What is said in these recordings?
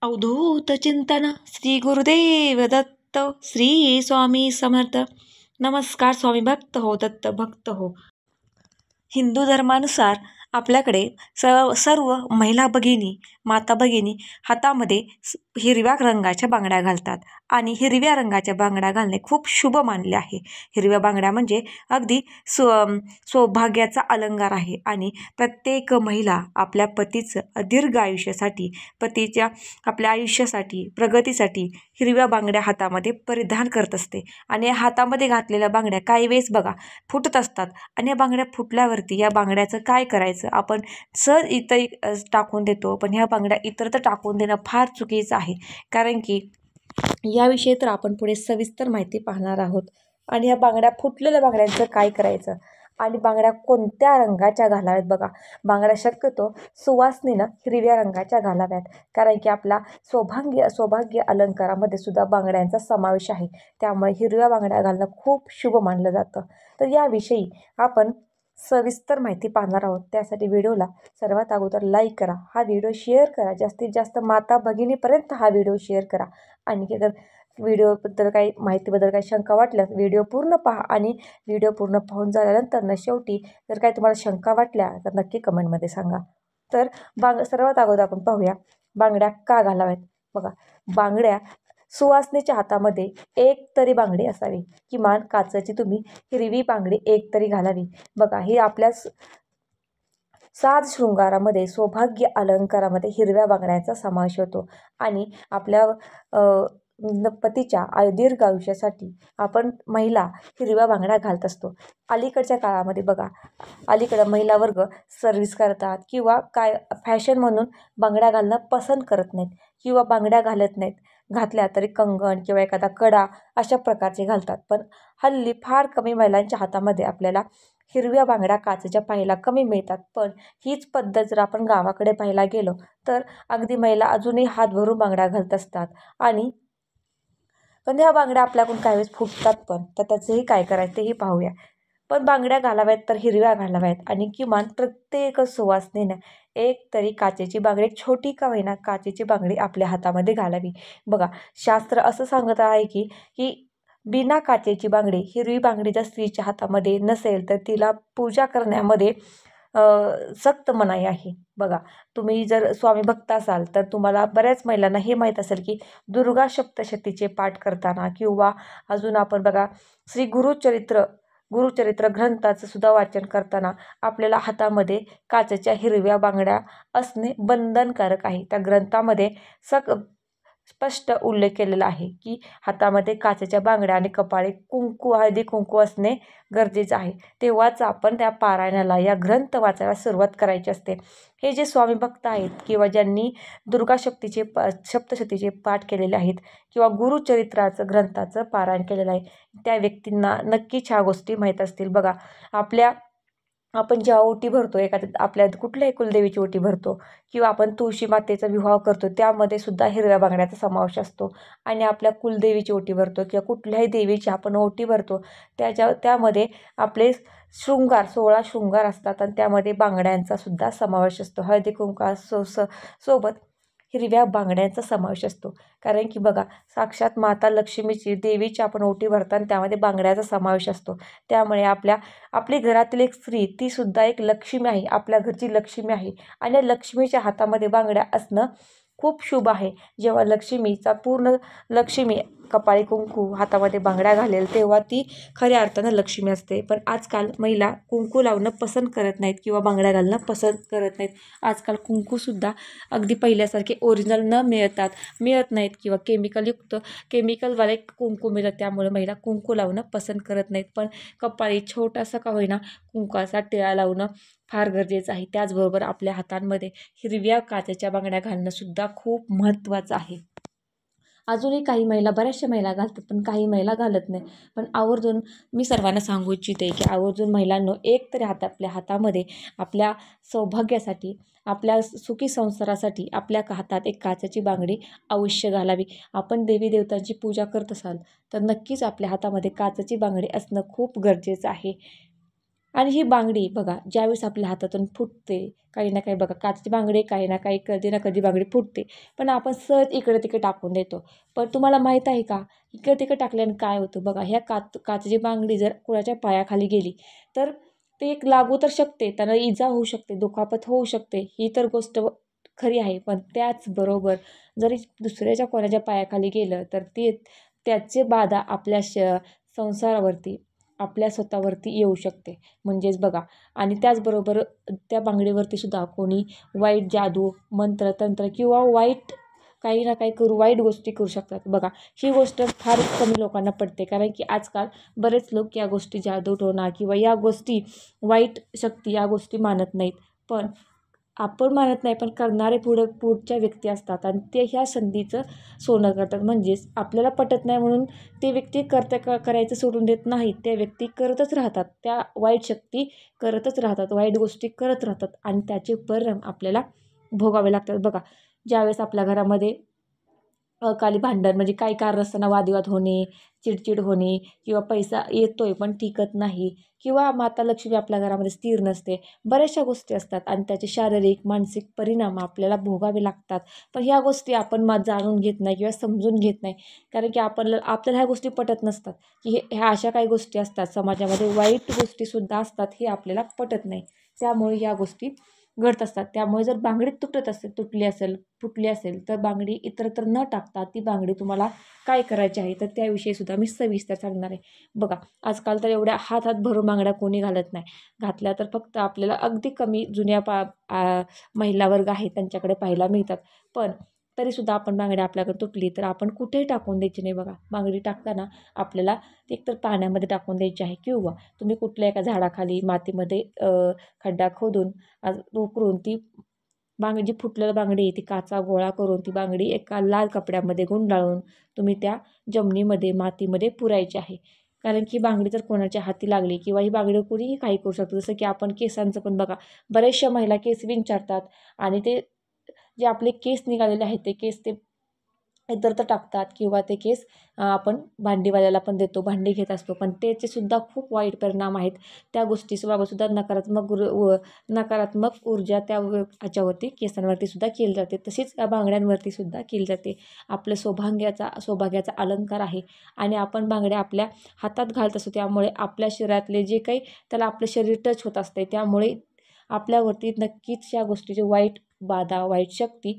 अवधूत चिंतन श्री गुरुदेव दत्त श्री स्वामी समर्थ. नमस्कार स्वामी भक्त हो, दत्त भक्त हो. हिंदू धर्मानुसार आपल्याकडे सर्व महिला भगिनी, माता भगिनी हातामध्ये हिरव्या रंगाच्या बांगड्या घालतात आणि हिरव्या रंगाच्या बांगड्या घालणे खूप शुभ मानले आहे. हिरव्या बांगड्या म्हणजे अगदी सौभाग्याचा अलंकार आहे आणि प्रत्येक महिला आपल्या पतीचं दीर्घ आयुष्यासाठी, पतीच्या आपल्या आयुष्यासाठी, प्रगतीसाठी हिरव्या बांगड्या हातामध्ये परिधान करत असते. आणि या हातामध्ये घातलेल्या बांगड्या काही वेळेस बघा फुटत असतात आणि या बांगड्या फुटल्यावरती या बांगड्याचं काय करायचं, आपण सहज इतर टाकून देतो, पण ह्या बांगड्या इतरत्र टाकून देणं फार चुकीचं आहे. कारण की याविषयी तर आपण पुढे सविस्तर माहिती पाहणार आहोत. आणि या बांगड्या फुटलेल्या बांगड्यांचं काय करायचं आणि बांगड्या कोणत्या रंगाच्या घालाव्यात. बघा, बांगड्या शक्यतो सुवासिनीनं हिरव्या रंगाच्या घालाव्यात, कारण की आपला सौभाग्य अलंकारामध्ये सुद्धा बांगड्यांचा समावेश आहे. त्यामुळे हिरव्या बांगड्या घालणं खूप शुभ मानलं जातं. तर याविषयी आपण सविस्तर माहिती पाहणार आहोत. त्यासाठी व्हिडिओला सर्वात अगोदर लाईक करा, हा व्हिडिओ शेअर करा, जास्तीत जास्त माता भगिनीपर्यंत हा व्हिडिओ शेअर करा. आणि जर व्हिडिओबद्दल काही माहितीबद्दल काही शंका वाटल्यास व्हिडिओ पूर्ण पहा आणि व्हिडिओ पूर्ण पाहून झाल्यानंतर शेवटी जर काही तुम्हाला शंका वाटल्या तर नक्की कमेंटमध्ये सांगा. तर सर्वात अगोदर आपण पाहूया बांगड्या का घालाव्यात. बघा, बांगड्या सुवासिनीच्या हातामध्ये एक तरी बांगडी असावी, किमान काचेची तुम्ही हिरवी बांगडी एक तरी घालावी. बघा, ही आपल्या साज शृंगारामध्ये, सौभाग्य अलंकारामध्ये हिरव्या बांगड्यांचा समावेश होतो. आणि आपल्या पतीच्या दीर्घ आयुष्यासाठी आपण महिला हिरव्या बांगड्या घालत असतो. अलीकडच्या काळामध्ये बघा, अलीकडं महिला वर्ग सर्व्हिस करतात किंवा काय फॅशन म्हणून बांगड्या घालणं पसंत करत नाहीत किंवा बांगड्या घालत नाहीत. घातल्या तरी कंगण किंवा एखादा कडा अशा प्रकारचे घालतात. पण हल्ली फार कमी महिलांच्या हातामध्ये आपल्याला हिरव्या बांगड्या काचेच्या पाहायला कमी मिळतात. पण हीच पद्धत जर आपण गावाकडे पाहायला गेलो तर अगदी महिला अजूनही हात भरून बांगड्या घालत असतात. पण ह्या बांगड्या आपल्याकडून काही वेळेस फुटतात पण, तर त्याचंही काय करायचं तेही पाहूया. पण बांगड्या घालाव्यात तर हिरव्या घालाव्यात आणि किमान प्रत्येक सुवासिनीनं एक तरी काचेची बांगडी, छोटी का होईना काचेची बांगडी आपल्या हातामध्ये घालावी. बघा, शास्त्र असं सांगत आहे की बिना काचेची बांगडी, हिरवी बांगडी जर स्त्रीच्या हातामध्ये नसेल तर तिला पूजा करण्यामध्ये सक्त मनाई आहे. बघा, तुम्ही जर स्वामी भक्त असाल तर तुम्हाला बऱ्याच महिलांना हे माहीत असेल की दुर्गा सप्तशतीचे पाठ करताना किंवा अजून आपण बघा श्री गुरुचरित्र ग्रंथाचं सुद्धा वाचन करताना आपल्याला हातामध्ये काचेच्या हिरव्या बांगड्या असणे बंधनकारक आहे. त्या ग्रंथामध्ये स्पष्ट उल्लेख केलेला आहे की हातामध्ये काचेच्या बांगड्या आणि कपाळी हळदी कुंकू असणे गरजेचं आहे. तेव्हाच आपण त्या पारायणाला, या ग्रंथ वाचायला सुरुवात करायची असते. हे जे स्वामी भक्त आहेत किंवा ज्यांनी दुर्गा सप्तशतीचे पाठ केलेले आहेत किंवा गुरुचरित्राचं ग्रंथाचं पारायण केलेलं आहे, त्या व्यक्तींना नक्कीच ह्या गोष्टी माहीत असतील. बघा, आपण जेव्हा ओटी भरतो, आपल्या कुठल्याही कुलदेवीची ओटी भरतो किंवा आपण तुळशी मातेचा विवाह करतो, त्यामध्ये सुद्धा हिरव्या बांगड्याचा समावेश असतो. आणि आपल्या कुलदेवीची ओटी भरतो किंवा कुठल्याही देवीची आपण ओटी भरतो, त्यामध्ये आपले 16 शृंगार असतात आणि त्यामध्ये बांगड्यांचा सुद्धा समावेश असतो. हळदी कुंकू सोबत हिरव्या बांगड्यांचा समावेश असतो. कारण की बघा, साक्षात माता लक्ष्मीची, देवीची आपण ओटी भरताना त्यामध्ये बांगड्याचा समावेश असतो. त्यामुळे आपली घरातील एक स्त्री, ती सुद्धा एक लक्ष्मी आहे, आपल्या घरची लक्ष्मी आहे. आणि या लक्ष्मीच्या हातामध्ये बांगड्या असणं खूप शुभ आहे. जेव्हा लक्ष्मी कपाळी कुंकू, हातामध्ये बांगड्या घालेल तेव्हा ती खऱ्या अर्थानं लक्ष्मी असते. पण आजकाल महिला कुंकू लावणं पसंत करत नाहीत किंवा बांगड्या घालणं पसंत करत नाहीत. आजकाल कुंकूसुद्धा अगदी पहिल्यासारखे ओरिजिनल मिळत नाहीत किंवा केमिकलवाले कुंकू मिळत, त्यामुळे महिला कुंकू लावणं पसंत करत नाहीत. पण कपाळी छोटासा का होईना कुंकवाचा टिळा लावणं फार गरजेचं आहे. त्याचबरोबर आपल्या हातांमध्ये हिरव्या काचेच्या बांगड्या घालणं सुद्धा खूप महत्त्वाचं आहे. अजूनही बऱ्याचशा महिला घालतात, पण काही महिला घालत नाही. पण आवर्जून मी सर्वांना सांगू इच्छिते की आवर्जून महिलांनो एक तरी आपल्या हातामध्ये आपल्या सौभाग्यासाठी, आपल्या सुखी संसारासाठी आपल्या हातात एक काचेची बांगडी अवश्य घालावी. आपण देवी देवतांची पूजा करत असाल तर नक्कीच आपल्या हातामध्ये काचेची बांगडी असणं खूप गरजेचं आहे. आणि ही बांगडी बघा ज्यावेळेस आपल्या हातातून फुटते, काही ना काही बघा काचची बांगडी काही ना काही कधी ना कधी बांगडी फुटते, पण आपण सहज इकडे तिकडे टाकून देतो. पण तुम्हाला माहीत आहे का, इकडे तिकडे टाकल्याने काय होतं बघा, ह्या काचेची बांगडी जर कुणाच्या पायाखाली गेली तर ते एक लागू तर शकते, त्यांना इजा होऊ शकते, दुखापत होऊ शकते, ही तर गोष्ट खरी आहे. पण त्याचबरोबर जरी दुसऱ्याच्या कोणाच्या पायाखाली गेलं तर ते त्याचे बाधा आपल्या संसारावरती आपल्या स्वतःवरती येऊ शकते. म्हणजेच बघा, आणि त्याचबरोबर त्या बांगडीवरती सुद्धा कोणी वाईट जादू, मंत्र, तंत्र किंवा वाईट काही ना काही करू वाईट गोष्टी करू शकतात. बघा, ही गोष्ट फार कमी लोकांना पडते, कारण की आजकाल बरेच लोक या गोष्टी जादूटोणा किंवा या गोष्टी वाईट शक्ती या गोष्टी मानत नाहीत. पण आपण मानत नाही, पण करणारे पुढच्या व्यक्ती असतात आणि ते ह्या संधीचं सोनं करतात. म्हणजेच आपल्याला पटत नाही म्हणून ते व्यक्ती करायचं सोडून देत नाहीत. त्या व्यक्ती करतच राहतात, त्या वाईट शक्ती करतच राहतात, वाईट गोष्टी करत राहतात आणि त्याचे परिणाम आपल्याला भोगावे लागतात. बघा, ज्यावेळेस आपल्या घरामध्ये अकाली भांडण म्हणजे काही कारण असताना वादविवाद होणे, चिडचिड होणे किंवा पैसा येतोय पण टिकत नाही किंवा माता लक्ष्मी आपल्या घरामध्ये स्थिर नसते, बऱ्याचशा गोष्टी असतात आणि त्याचे शारीरिक मानसिक परिणाम आपल्याला भोगावे लागतात. पण ह्या गोष्टी आपण जाणून घेत नाही किंवा समजून घेत नाही, कारण की आपल्याला ह्या गोष्टी पटत नसतात की ह्या अशा काही गोष्टी असतात समाजामध्ये, वाईट गोष्टीसुद्धा असतात, हे आपल्याला पटत नाही. त्यामुळे ह्या गोष्टी घडत असतात. त्यामुळे जर बांगडी तुटली असेल, फुटली असेल, तर बांगडी इतरत्र न टाकता ती बांगडी तुम्हाला काय करायची आहे तर त्याविषयी सुद्धा मी सविस्तर सांगणार आहे. बघा, आजकाल तर एवढ्या हात हात भरून बांगड्या कोणी घालत नाही. घातल्या तर फक्त आपल्याला अगदी कमी जुन्या महिला वर्ग आहे त्यांच्याकडे पाहायला मिळतात. पण तरीसुद्धा आपण बांगडी आपल्याकडे तुटली तर आपण कुठेही टाकून द्यायची नाही. बघा, बांगडी टाकताना आपल्याला एकतर पाण्यामध्ये टाकून द्यायची आहे किंवा तुम्ही कुठल्या एका झाडाखाली मातीमध्ये खड्डा खोदून उकरून ती जी फुटलेली बांगडी आहे ती काचा गोळा करून ती बांगडी एका लाल कपड्यामध्ये गुंडाळून तुम्ही त्या जमिनीमध्ये मातीमध्ये पुरायची आहे. कारण की बांगडी जर कोणाच्या हाती लागली किंवा ही बांगडी कोणीही काही करू शकतो. जसं की आपण केसांचं पण बघा, बऱ्याचशा महिला केस विंचारतात आणि ते जे आपले केस निघालेले आहेत ते केस ते इतरत्र टाकतात किंवा ते केस आपण भांडीवाल्याला पण देतो, भांडी घेत असतो, पण त्याचेसुद्धा खूप वाईट परिणाम आहेत. त्या गोष्टीसुद्धा नकारात्मक ऊर्जा त्या ह्याच्यावरती केसांवरती सुद्धा केली जाते. तशीच या बांगड्यांवरती सुद्धा केली जाते. आपलं सौभाग्याचा अलंकार आहे आणि आपण बांगड्या आपल्या हातात घालत असतो, त्यामुळे आपल्या शरीरातले जे काही त्याला आपलं शरीर टच होत असते, त्यामुळे आपल्यावरती नक्कीच या गोष्टीची वाईट बाधा, वाईट शक्ती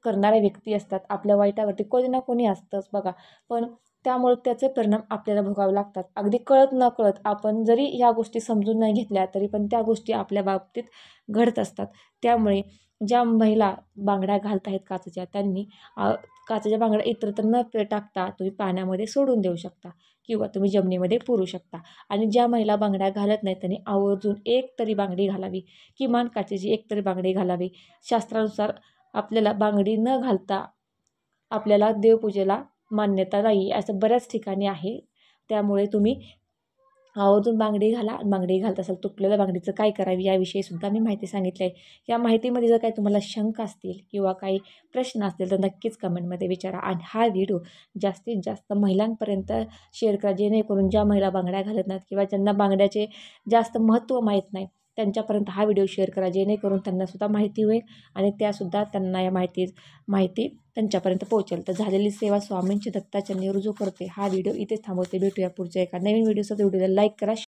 करणाऱ्या व्यक्ती असतात. आपल्या वाईटावरती कोणी ना कोणी असतंच बघा. पण त्यामुळे त्याचे परिणाम आपल्याला भोगावे लागतात. अगदी कळत नकळत आपण जरी ह्या गोष्टी समजून नाही घेतल्या तरी पण त्या गोष्टी आपल्या बाबतीत घडत असतात. त्यामुळे ज्या महिला बांगड्या घालत आहेत काचेच्या, त्यांनी काचेच्या बांगड्या इतरत्र न टाकता तुम्ही पाण्यामध्ये सोडून देऊ शकता किंवा तुम्ही जमिनीमध्ये पुरू शकता. आणि ज्या महिला बांगड्या घालत नाहीत त्यांनी आवर्जून एक तरी बांगडी घालावी, किमान काचेची एक तरी बांगडी घालावी. शास्त्रानुसार आपल्याला बांगडी न घालता आपल्याला देवपूजेला मान्यता नाही, असं बऱ्याच ठिकाणी आहे. त्यामुळे तुम्ही आवर्जून बांगडी घाला. बांगडी घालत असाल तुटलेल्या बांगडीचं काय करावी याविषयी सुद्धा मी माहिती सांगितली आहे. या माहितीमध्ये जर काही तुम्हाला शंका असतील किंवा काही प्रश्न असतील तर नक्कीच कमेंटमध्ये विचारा आणि हा व्हिडिओ जास्तीत जास्त महिलांपर्यंत शेअर करा, जेणेकरून ज्या महिला बांगड्या घालत नाहीत किंवा ज्यांना बांगड्याचे जास्त महत्त्व माहीत नाही त्यांच्यापर्यंत हा व्हिडिओ शेअर करा, जेणेकरून त्यांनासुद्धा माहिती होईल आणि त्यासुद्धा त्यांना या माहिती त्यांच्यापर्यंत पोहोचेल. तर झालेली सेवा स्वामींची दत्ताचरणी रुजू करते. हा व्हिडिओ इथेच थांबवते. भेटूया पुढच्या एका नवीन व्हिडिओसोबत. व्हिडिओला लाईक करा.